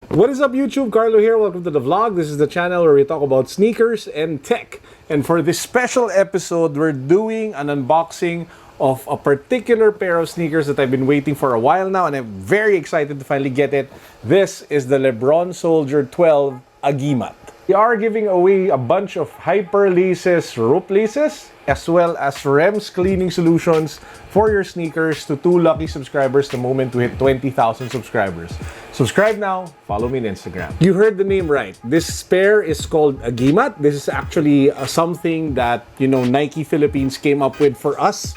What is up, YouTube? Carlo here. Welcome to the vlog. This is the channel where we talk about sneakers and tech. And for this special episode, we're doing an unboxing of a particular pair of sneakers that I've been waiting for a while now, and I'm very excited to finally get it. This is the Lebron Soldier 12 AGIMAT. We are giving away a bunch of hyper laces, rope laces, as well as REMS cleaning solutions for your sneakers to 2 lucky subscribers the moment we hit 20,000 subscribers. Subscribe now, follow me on Instagram. You heard the name right. This pair is called AGIMAT. This is actually something that, Nike Philippines came up with for us.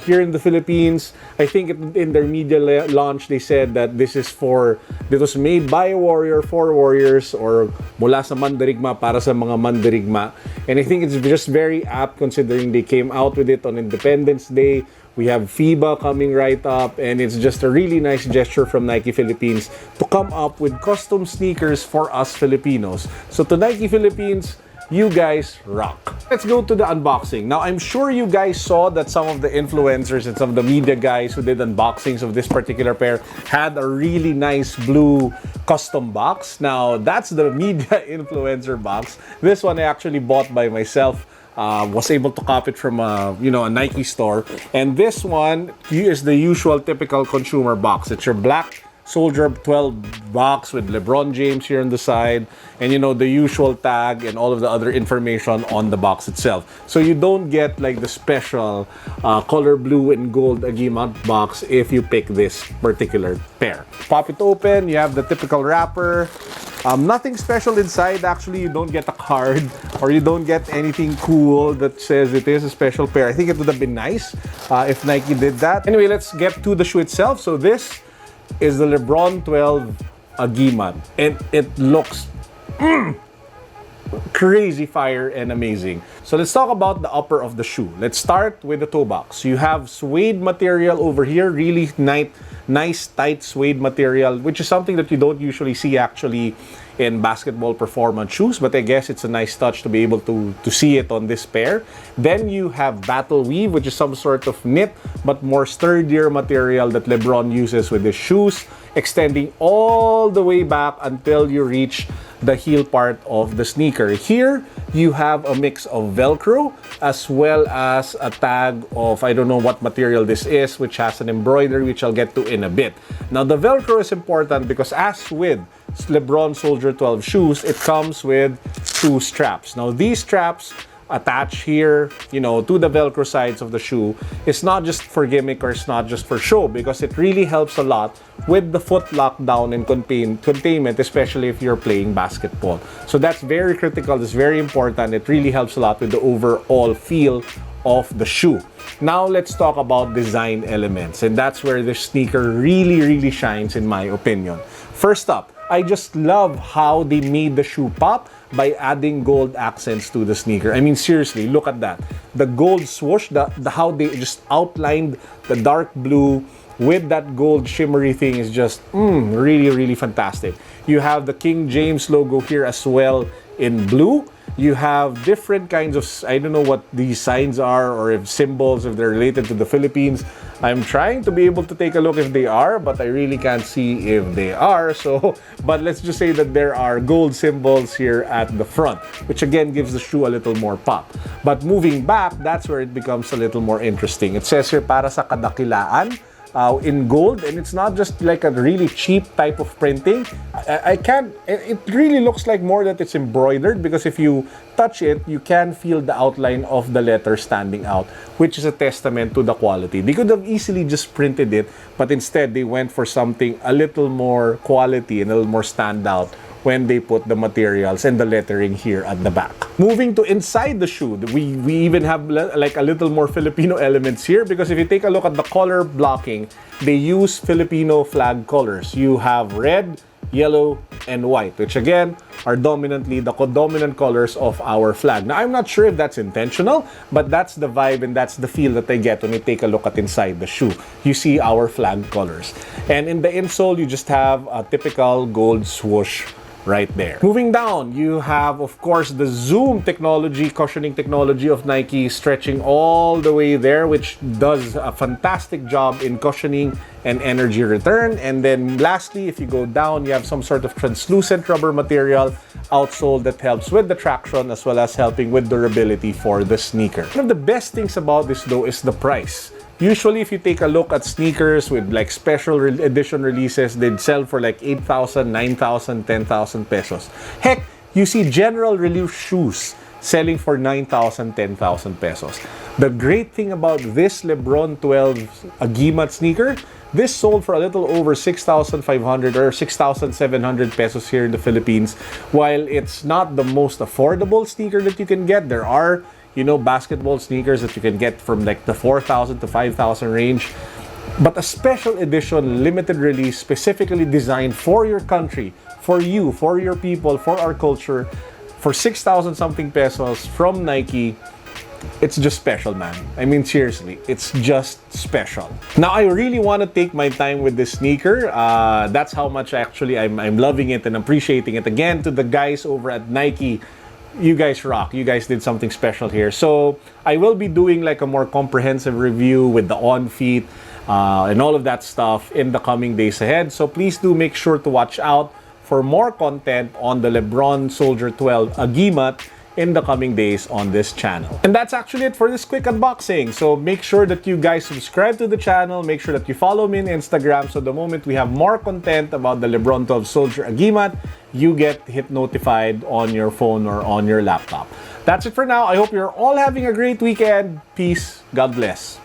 Here in the Philippines, I think in their media launch, they said that this was made by a warrior for warriors, or mula sa mandirigma para sa mga mandirigma. And I think it's just very apt considering they came out with it on Independence Day. We have FIBA coming right up, and it's just a really nice gesture from Nike Philippines to come up with custom sneakers for us Filipinos. So to Nike Philippines, you guys rock. Let's go to the unboxing. Now, I'm sure you guys saw that some of the influencers and some of the media guys who did unboxings of this particular pair had a really nice blue custom box. Now, that's the media influencer box. This one I actually bought by myself. Was able to copy it from a Nike store. And this one is the usual typical consumer box. It's your black Soldier 12 box with Lebron James here on the side, and the usual tag and all of the other information on the box itself. So you don't get like the special color blue and gold AGIMAT box if you pick this particular pair. Pop it open, you have the typical wrapper. Nothing special inside. Actually, you don't get a card or you don't get anything cool that says it is a special pair. I think it would have been nice if Nike did that. Anyway, let's get to the shoe itself. So this is the Lebron 12 AGIMAT, and it looks crazy fire and amazing. So let's talk about the upper of the shoe. Let's start with the toe box. You have suede material over here, really nice tight suede material, which is something that you don't usually see actually in basketball performance shoes, but I guess it's a nice touch to be able to see it on this pair. Then you have battle weave, which is some sort of knit but more sturdier material that Lebron uses with his shoes, extending all the way back until you reach the heel part of the sneaker. Here you have a mix of Velcro as well as a tag of, I don't know what material this is, which has an embroidery, which I'll get to in a bit. Now, the Velcro is important because, as with Lebron Soldier 12 shoes, it comes with 2 straps. Now, these straps attach here, to the Velcro sides of the shoe. It's not just for gimmick, or it's not just for show, because it really helps a lot with the foot lockdown and containment, especially if you're playing basketball. So that's very critical. It's very important. It really helps a lot with the overall feel of the shoe. Now let's talk about design elements, and that's where the sneaker really shines, in my opinion. First up, I just love how they made the shoe pop by adding gold accents to the sneaker. I mean, seriously, look at that. The gold swoosh, how they just outlined the dark blue with that gold shimmery thing is just really fantastic. You have the King James logo here as well in blue. You have different kinds of, I don't know what these signs are, or if symbols, if they're related to the Philippines. I'm trying to be able to take a look if they are, but I really can't see if they are. But let's just say that there are gold symbols here at the front, which again gives the shoe a little more pop. But moving back, that's where it becomes a little more interesting. It says here, para sa kadakilaan, in gold, and it's not just like a really cheap type of printing. It really looks like more that it's embroidered, because if you touch it, you can feel the outline of the letter standing out, which is a testament to the quality. They could have easily just printed it, but instead they went for something a little more quality and a little more standout when they put the materials and the lettering here at the back. Moving to inside the shoe, we even have like a little more Filipino elements here, because if you take a look at the color blocking, they use Filipino flag colors. You have red, yellow, and white, which again are dominantly the dominant colors of our flag. Now, I'm not sure if that's intentional, but that's the vibe and that's the feel that I get when you take a look at inside the shoe. You see our flag colors. And in the insole, you just have a typical gold swoosh right there. Moving down, you have, of course, the Zoom technology, cushioning technology of Nike, stretching all the way there, which does a fantastic job in cushioning and energy return. And then lastly, if you go down, you have some sort of translucent rubber material outsole that helps with the traction as well as helping with durability for the sneaker. One of the best things about this though is the price. Usually, if you take a look at sneakers with like special edition releases, they'd sell for like 8,000, 9,000, 10,000 pesos. Heck, you see general release shoes selling for 9,000, 10,000 pesos. The great thing about this Lebron 12 Agimat sneaker, this sold for a little over 6,500 or 6,700 pesos here in the Philippines. While it's not the most affordable sneaker that you can get, there are, you know, basketball sneakers that you can get from like the 4,000 to 5,000 range. But a special edition, limited release, specifically designed for your country, for you, for your people, for our culture, for 6,000 something pesos from Nike, it's just special, man. I mean, seriously, it's just special. Now, I really want to take my time with this sneaker. That's how much actually I'm loving it and appreciating it. Again, to the guys over at Nike, you guys rock. You guys did something special here. So I will be doing like a more comprehensive review with the on feet and all of that stuff in the coming days ahead. So please do make sure to watch out for more content on the Lebron Soldier 12 Agimat in the coming days on this channel. And that's actually it for this quick unboxing. So make sure that you guys subscribe to the channel, make sure that you follow me on Instagram, so the moment we have more content about the Lebron 12 Soldier Agimat, you get hit notified on your phone or on your laptop. That's it for now. I hope you're all having a great weekend. Peace. God bless.